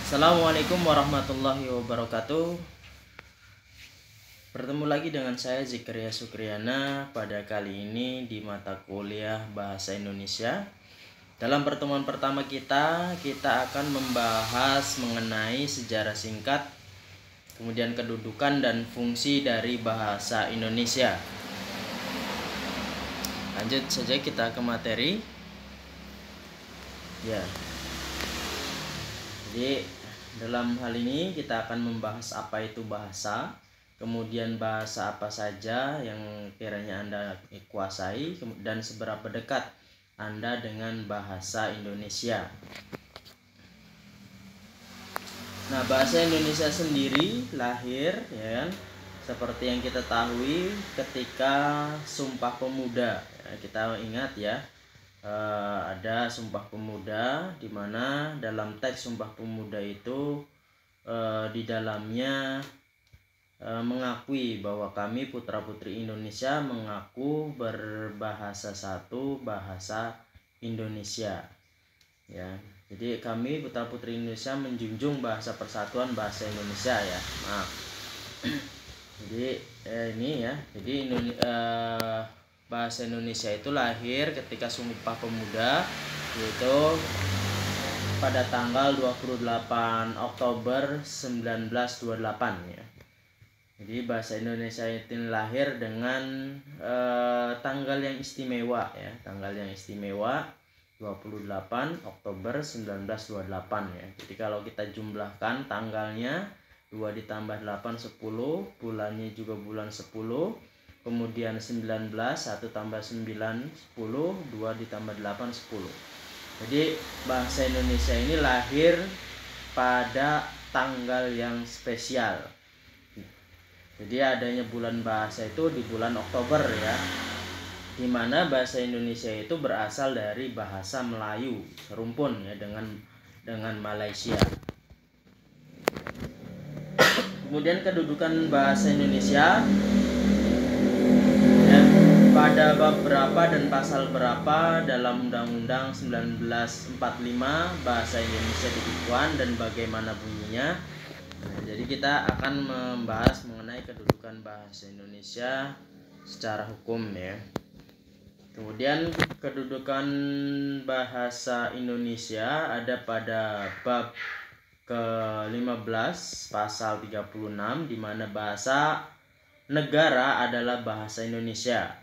Assalamualaikum warahmatullahi wabarakatuh. Bertemu lagi dengan saya Zikria Sukriana pada kali ini di mata kuliah Bahasa Indonesia. Dalam pertemuan pertama kita akan membahas mengenai sejarah singkat, kemudian kedudukan dan fungsi dari bahasa Indonesia. Lanjut saja kita ke materi. Ya. Jadi dalam hal ini kita akan membahas apa itu bahasa, kemudian bahasa apa saja yang kiranya Anda kuasai, dan seberapa dekat Anda dengan bahasa Indonesia. Nah, bahasa Indonesia sendiri lahir, ya, seperti yang kita tahu ketika Sumpah Pemuda. Ya, kita ingat ya. Ada Sumpah Pemuda, di mana dalam teks Sumpah Pemuda itu di dalamnya mengakui bahwa kami putra-putri Indonesia mengaku berbahasa satu, bahasa Indonesia. Ya, jadi kami putra-putri Indonesia menjunjung bahasa persatuan bahasa Indonesia ya. Maaf. Jadi ini ya. Jadi bahasa Indonesia itu lahir ketika Sumpah Pemuda, yaitu pada tanggal 28 Oktober 1928 ya. Jadi bahasa Indonesia itu lahir dengan tanggal yang istimewa ya, tanggal yang istimewa 28 Oktober 1928 ya. Jadi kalau kita jumlahkan tanggalnya 2 ditambah 8 10, bulannya juga bulan 10. Kemudian 19, 1 tambah 9, 10, 2 ditambah 8, 10. Jadi bahasa Indonesia ini lahir pada tanggal yang spesial. Jadi adanya bulan bahasa itu di bulan Oktober ya, di mana bahasa Indonesia itu berasal dari bahasa Melayu serumpun ya dengan Malaysia. Kemudian kedudukan bahasa Indonesia pada bab berapa dan pasal berapa dalam Undang-Undang 1945 Bahasa Indonesia Dikituan dan bagaimana bunyinya. Nah, jadi kita akan membahas mengenai kedudukan bahasa Indonesia secara hukum ya. Kemudian kedudukan bahasa Indonesia ada pada bab ke-15 pasal 36, di mana bahasa negara adalah bahasa Indonesia.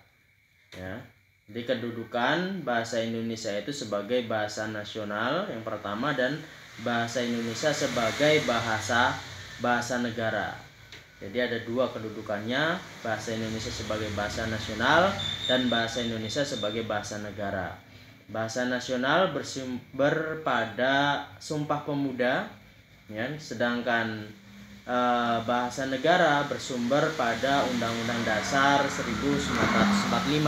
Ya. Jadi kedudukan bahasa Indonesia itu sebagai bahasa nasional yang pertama, dan bahasa Indonesia sebagai bahasa negara. Jadi ada dua kedudukannya, bahasa Indonesia sebagai bahasa nasional dan bahasa Indonesia sebagai bahasa negara. Bahasa nasional bersumber pada Sumpah Pemuda, ya, sedangkan bahasa negara bersumber pada Undang-Undang Dasar 1945.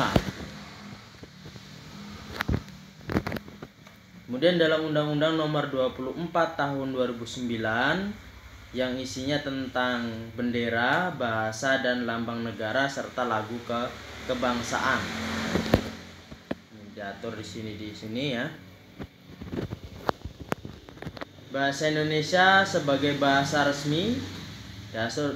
Kemudian dalam Undang-Undang Nomor 24 Tahun 2009 yang isinya tentang bendera, bahasa dan lambang negara serta lagu kebangsaan. Ini diatur di sini ya. Bahasa Indonesia sebagai bahasa resmi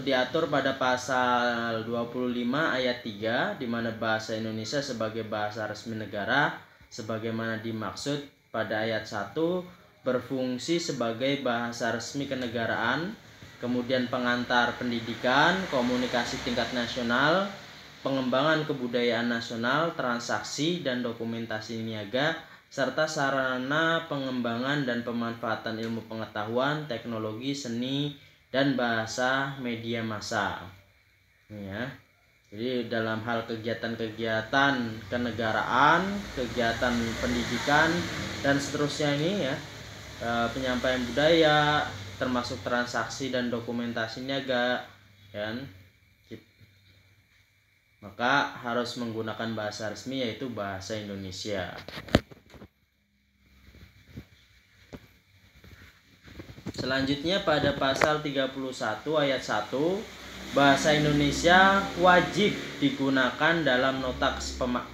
diatur pada pasal 25 ayat 3, di mana bahasa Indonesia sebagai bahasa resmi negara sebagaimana dimaksud pada ayat 1 berfungsi sebagai bahasa resmi kenegaraan, kemudian pengantar pendidikan, komunikasi tingkat nasional, pengembangan kebudayaan nasional, transaksi dan dokumentasi niaga, serta sarana pengembangan dan pemanfaatan ilmu pengetahuan, teknologi, seni, dan bahasa media massa. Ya. Jadi dalam hal kegiatan-kegiatan kenegaraan, kegiatan pendidikan dan seterusnya ini ya, penyampaian budaya termasuk transaksi dan dokumentasi niaga, ya, maka harus menggunakan bahasa resmi yaitu bahasa Indonesia. Selanjutnya pada pasal 31 ayat 1, bahasa Indonesia wajib digunakan dalam nota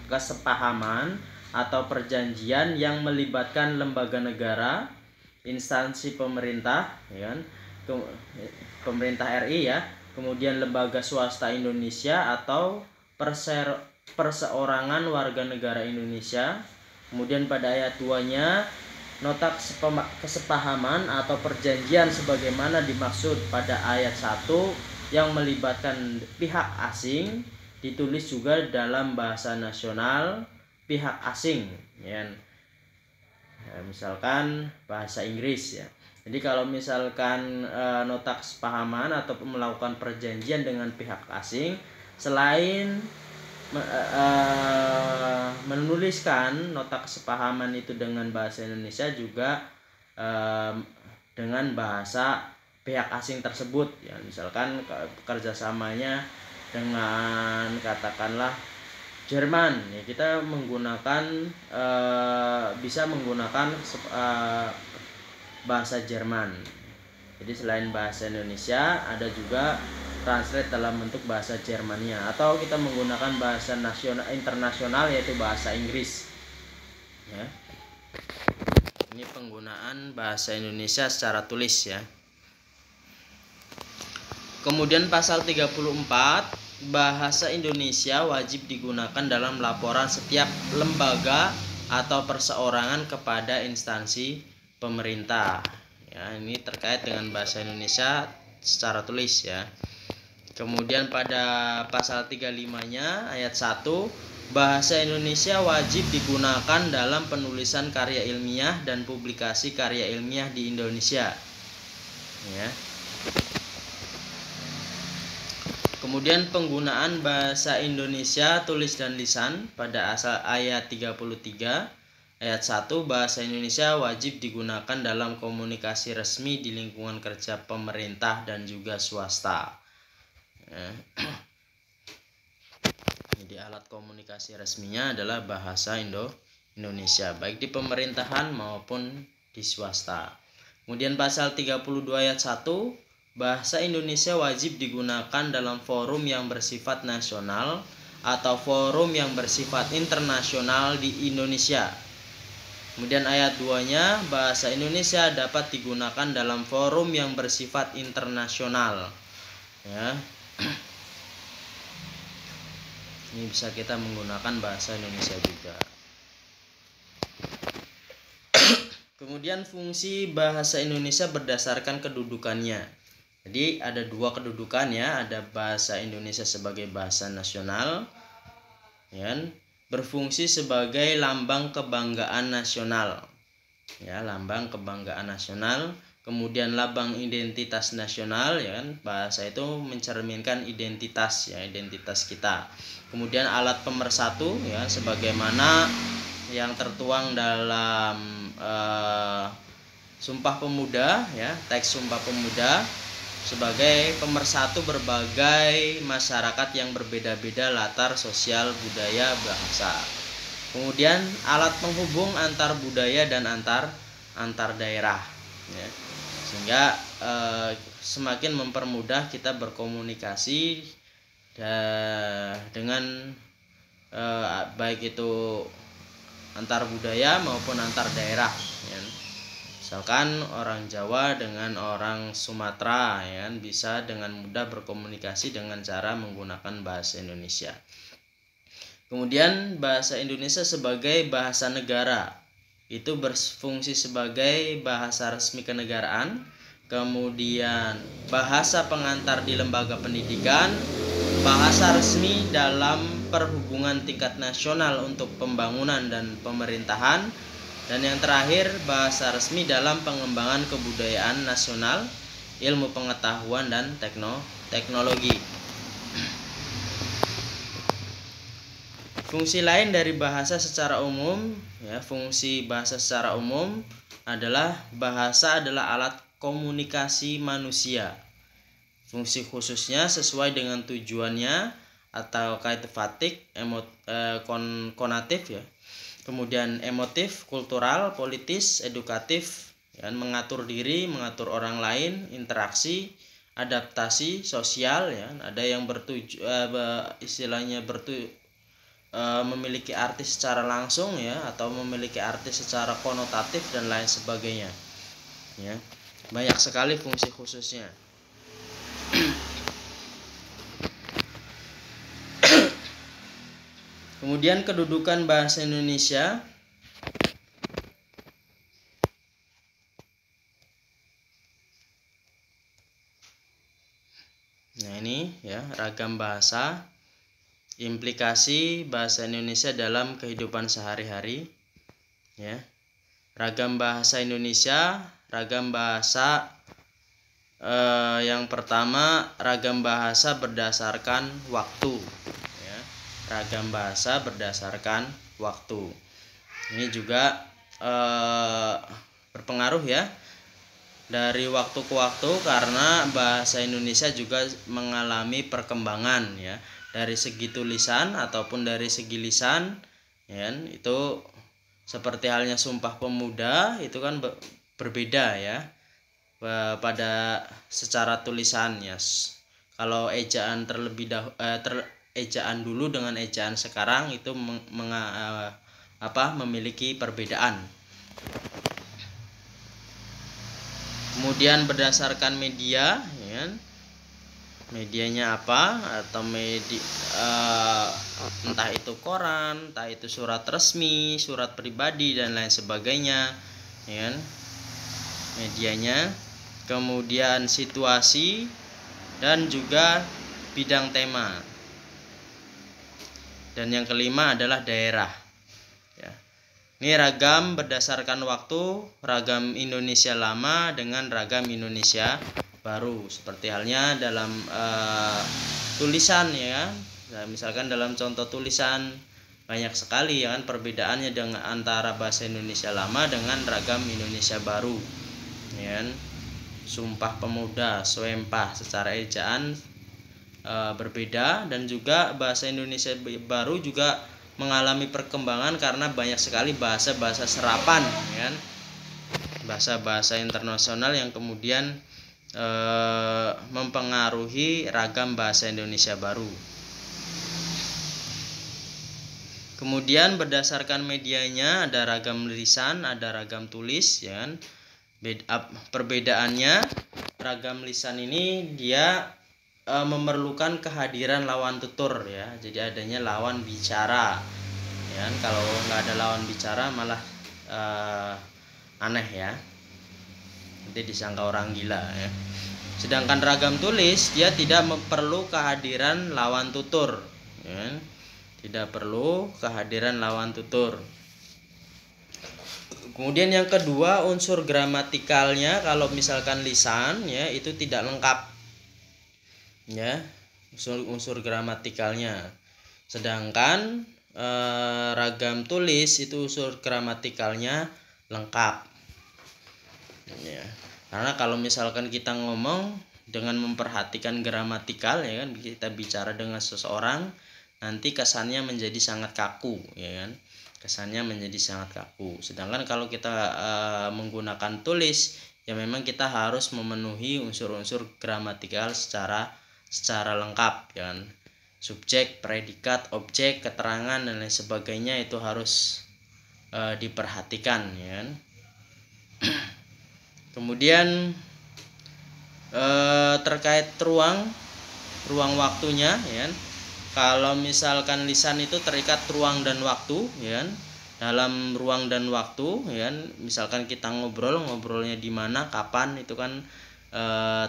kesepahaman atau perjanjian yang melibatkan lembaga negara, instansi pemerintah, ya kan, pemerintah RI ya, kemudian lembaga swasta Indonesia atau perseorangan warga negara Indonesia. Kemudian pada ayat 2-nya, nota kesepahaman atau perjanjian sebagaimana dimaksud pada ayat 1 yang melibatkan pihak asing ditulis juga dalam bahasa nasional pihak asing, ya. Misalkan bahasa Inggris ya. Jadi kalau misalkan nota kesepahaman atau melakukan perjanjian dengan pihak asing, selain menuliskan nota kesepahaman itu dengan bahasa Indonesia, juga dengan bahasa pihak asing tersebut ya. Misalkan kerjasamanya dengan katakanlah Jerman ya, kita menggunakan bisa menggunakan bahasa Jerman. Jadi selain bahasa Indonesia ada juga translate dalam bentuk bahasa Jermania, atau kita menggunakan bahasa nasional internasional yaitu bahasa Inggris ya. Ini penggunaan bahasa Indonesia secara tulis ya. Kemudian pasal 34, bahasa Indonesia wajib digunakan dalam laporan setiap lembaga atau perseorangan kepada instansi pemerintah. Ya, ini terkait dengan bahasa Indonesia secara tulis ya. Kemudian pada pasal 35-nya ayat 1, bahasa Indonesia wajib digunakan dalam penulisan karya ilmiah dan publikasi karya ilmiah di Indonesia. Ya. Kemudian penggunaan bahasa Indonesia tulis dan lisan pada asal ayat 33 ayat 1, bahasa Indonesia wajib digunakan dalam komunikasi resmi di lingkungan kerja pemerintah dan juga swasta. Jadi alat komunikasi resminya adalah bahasa Indonesia, baik di pemerintahan maupun di swasta. Kemudian pasal 32 ayat 1, bahasa Indonesia wajib digunakan dalam forum yang bersifat nasional atau forum yang bersifat internasional di Indonesia. Kemudian ayat 2-nya, bahasa Indonesia dapat digunakan dalam forum yang bersifat internasional. Ya. Ini bisa kita menggunakan bahasa Indonesia juga. Kemudian fungsi bahasa Indonesia berdasarkan kedudukannya. Jadi ada dua kedudukan ya, ada bahasa Indonesia sebagai bahasa nasional, ya, berfungsi sebagai lambang kebanggaan nasional, ya, lambang kebanggaan nasional. Kemudian lambang identitas nasional, ya kan, bahasa itu mencerminkan identitas ya, identitas kita. Kemudian alat pemersatu ya, sebagaimana yang tertuang dalam Sumpah Pemuda ya, teks Sumpah Pemuda, sebagai pemersatu berbagai masyarakat yang berbeda-beda latar sosial, budaya, bahasa. Kemudian alat penghubung antar budaya dan antar daerah ya. Sehingga semakin mempermudah kita berkomunikasi dengan baik itu antar budaya maupun antar daerah ya. Misalkan orang Jawa dengan orang Sumatera ya, bisa dengan mudah berkomunikasi dengan cara menggunakan bahasa Indonesia. Kemudian bahasa Indonesia sebagai bahasa negara, itu berfungsi sebagai bahasa resmi kenegaraan. Kemudian bahasa pengantar di lembaga pendidikan, bahasa resmi dalam perhubungan tingkat nasional untuk pembangunan dan pemerintahan, dan yang terakhir bahasa resmi dalam pengembangan kebudayaan nasional, ilmu pengetahuan dan teknologi. Fungsi lain dari bahasa secara umum ya, fungsi bahasa secara umum adalah bahasa adalah alat komunikasi manusia. Fungsi khususnya sesuai dengan tujuannya atau kaitatif, konatif ya. Kemudian emotif, kultural, politis, edukatif, ya, mengatur diri, mengatur orang lain, interaksi, adaptasi sosial ya. Ada yang memiliki arti secara langsung ya, atau memiliki arti secara konotatif dan lain sebagainya. ya. Banyak sekali fungsi khususnya. Kemudian kedudukan bahasa Indonesia. Nah, ini ya, ragam bahasa, implikasi bahasa Indonesia dalam kehidupan sehari-hari, ya. Ragam bahasa Indonesia, ragam bahasa yang pertama, ragam bahasa berdasarkan waktu, ya. Ragam bahasa berdasarkan waktu. Ini juga berpengaruh ya, dari waktu ke waktu, karena bahasa Indonesia juga mengalami perkembangan ya, dari segi tulisan ataupun dari segi lisan ya. Itu seperti halnya Sumpah Pemuda itu kan berbeda ya pada secara tulisannya. Kalau ejaan terlebih ejaan dulu dengan ejaan sekarang itu memiliki perbedaan. Kemudian berdasarkan media, ya, medianya apa, atau entah itu koran, entah itu surat resmi, surat pribadi dan lain sebagainya, ya, medianya. Kemudian situasi dan juga bidang tema. Dan yang kelima adalah daerah. Ini ragam berdasarkan waktu, ragam Indonesia lama dengan ragam Indonesia baru. Seperti halnya dalam tulisan ya. Nah, misalkan dalam contoh tulisan banyak sekali ya kan perbedaannya dengan antara bahasa Indonesia lama dengan ragam Indonesia baru. Ya. Sumpah Pemuda, Suempah secara ejaan berbeda, dan juga bahasa Indonesia baru juga mengalami perkembangan karena banyak sekali bahasa-bahasa serapan ya, bahasa-bahasa internasional yang kemudian mempengaruhi ragam bahasa Indonesia baru. Kemudian berdasarkan medianya ada ragam lisan, ada ragam tulis ya. Perbedaannya, ragam lisan ini dia memerlukan kehadiran lawan tutur ya, jadi adanya lawan bicara ya. Kalau nggak ada lawan bicara malah aneh ya, nanti disangka orang gila ya. Sedangkan ragam tulis dia tidak perlu kehadiran lawan tutur ya, tidak perlu kehadiran lawan tutur. Kemudian yang kedua, unsur gramatikalnya kalau misalkan lisan ya itu tidak lengkap ya, unsur gramatikalnya. Sedangkan ragam tulis itu unsur gramatikalnya lengkap ya. Karena kalau misalkan kita ngomong dengan memperhatikan gramatikal ya kan, kita bicara dengan seseorang nanti kesannya menjadi sangat kaku ya kan, kesannya menjadi sangat kaku. Sedangkan kalau kita menggunakan tulis ya memang kita harus memenuhi unsur-unsur gramatikal secara lengkap ya kan. Subjek, predikat, objek, keterangan dan lain sebagainya itu harus diperhatikan ya kan. Kemudian terkait ruang waktunya ya kan. Kalau misalkan lisan itu terikat ruang dan waktu ya kan. Dalam ruang dan waktu ya kan, misalkan kita ngobrolnya di mana, kapan, itu kan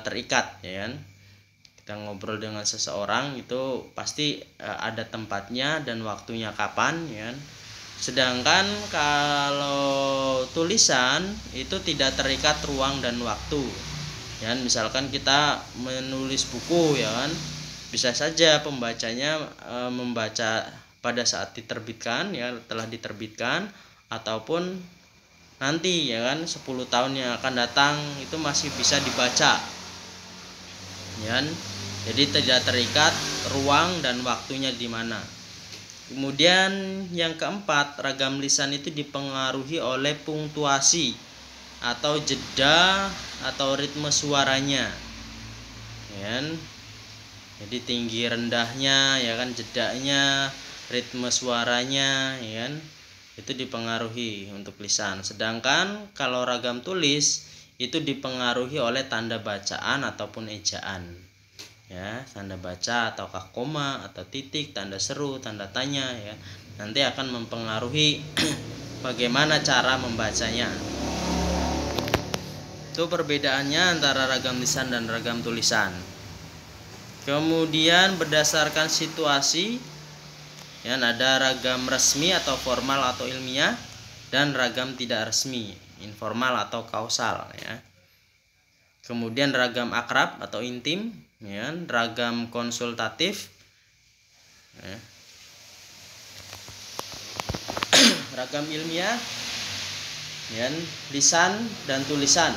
terikat ya kan. Kita ngobrol dengan seseorang itu pasti ada tempatnya dan waktunya kapan ya. Sedangkan kalau tulisan itu tidak terikat ruang dan waktu ya. Misalkan kita menulis buku ya kan, bisa saja pembacanya membaca pada saat diterbitkan ya, telah diterbitkan, ataupun nanti ya kan 10 tahun yang akan datang itu masih bisa dibaca ya. Jadi tidak terikat ruang dan waktunya di mana. Kemudian yang keempat, ragam lisan itu dipengaruhi oleh punktuasi atau jeda atau ritme suaranya. Ya. Jadi tinggi rendahnya ya kan, jedanya, ritme suaranya ya kan, itu dipengaruhi untuk lisan. Sedangkan kalau ragam tulis itu dipengaruhi oleh tanda bacaan ataupun ejaan. Ya, tanda baca ataukah koma atau titik, tanda seru, tanda tanya ya. Nanti akan mempengaruhi bagaimana cara membacanya. Itu perbedaannya antara ragam lisan dan ragam tulisan. Kemudian berdasarkan situasi, ya, ada ragam resmi atau formal atau ilmiah dan ragam tidak resmi, informal atau kausal ya. Kemudian ragam akrab atau intim, ya, ragam konsultatif, ya. Ragam ilmiah, ya, lisan dan tulisan.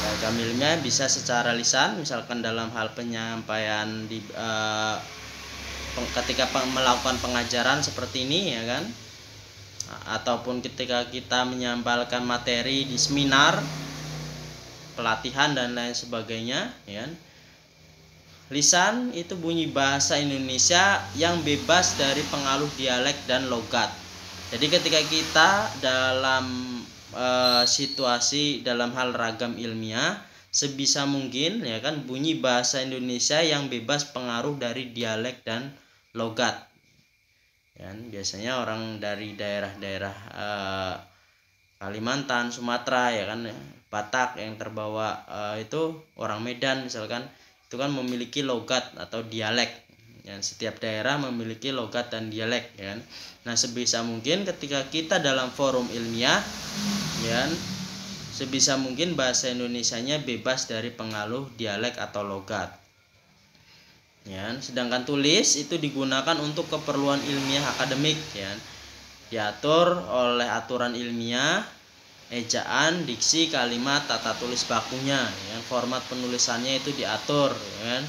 Ragam ilmiah bisa secara lisan, misalkan dalam hal penyampaian di ketika melakukan pengajaran seperti ini ya kan, ataupun ketika kita menyampaikan materi di seminar, pelatihan dan lain sebagainya ya. Lisan itu bunyi bahasa Indonesia yang bebas dari pengaruh dialek dan logat. Jadi ketika kita dalam situasi dalam hal ragam ilmiah, sebisa mungkin ya kan bunyi bahasa Indonesia yang bebas pengaruh dari dialek dan logat. Ya, biasanya orang dari daerah-daerah Kalimantan, Sumatera ya kan, Batak yang terbawa itu orang Medan misalkan, itu kan memiliki logat atau dialek. Ya, setiap daerah memiliki logat dan dialek ya kan. Nah, sebisa mungkin ketika kita dalam forum ilmiah ya, sebisa mungkin bahasa Indonesianya bebas dari pengaruh dialek atau logat. Ya, sedangkan tulis itu digunakan untuk keperluan ilmiah akademik ya. Diatur oleh aturan ilmiah, ejaan, diksi, kalimat, tata tulis bakunya ya. Format penulisannya itu diatur ya.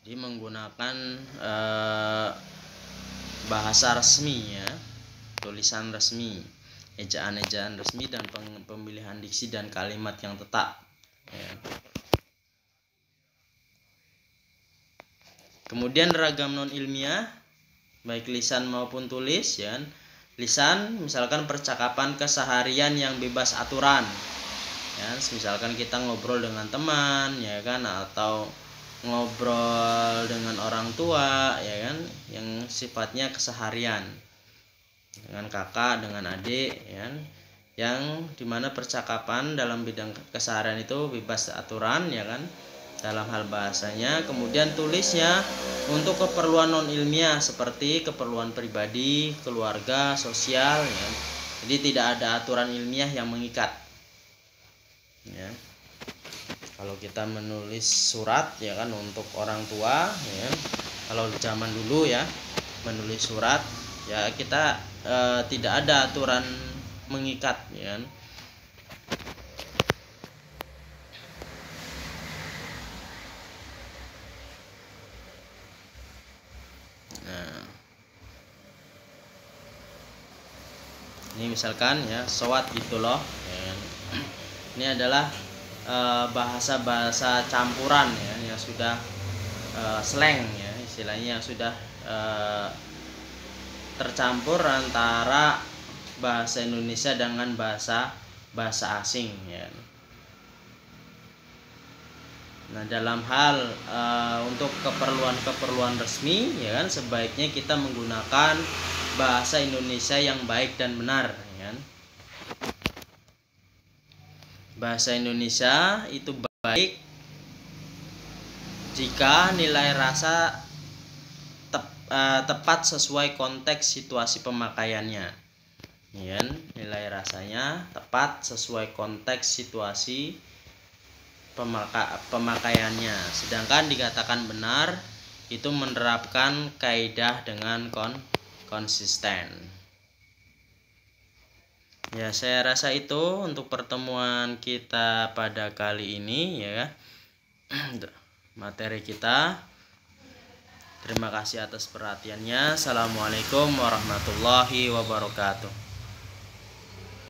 Jadi menggunakan bahasa resmi ya, tulisan resmi, ejaan-ejaan resmi, dan pemilihan diksi dan kalimat yang tetap ya. Kemudian ragam non ilmiah baik lisan maupun tulis ya. Lisan misalkan percakapan keseharian yang bebas aturan ya, misalkan kita ngobrol dengan teman ya kan, atau ngobrol dengan orang tua ya kan, yang sifatnya keseharian dengan kakak, dengan adik ya, yang dimana percakapan dalam bidang keseharian itu bebas aturan ya kan, dalam hal bahasanya. Kemudian tulisnya untuk keperluan non ilmiah seperti keperluan pribadi, keluarga, sosial ya. Jadi tidak ada aturan ilmiah yang mengikat ya. Kalau kita menulis surat ya kan untuk orang tua ya, kalau zaman dulu ya menulis surat ya, kita tidak ada aturan mengikat ya. Nah, ini misalkan ya sowat gitu loh ya. Ini adalah bahasa-bahasa campuran ya, yang sudah slang ya, istilahnya yang sudah tercampur antara bahasa Indonesia dengan bahasa asing ya. Nah, dalam hal untuk keperluan resmi ya kan, sebaiknya kita menggunakan bahasa Indonesia yang baik dan benar ya. Bahasa Indonesia itu baik jika nilai rasa tepat sesuai konteks situasi pemakaiannya ya, nilai rasanya tepat sesuai konteks situasi pemakaiannya. Sedangkan dikatakan benar itu menerapkan kaidah dengan konsisten. Ya, saya rasa itu untuk pertemuan kita pada kali ini ya, materi kita. Terima kasih atas perhatiannya. Assalamualaikum warahmatullahi wabarakatuh.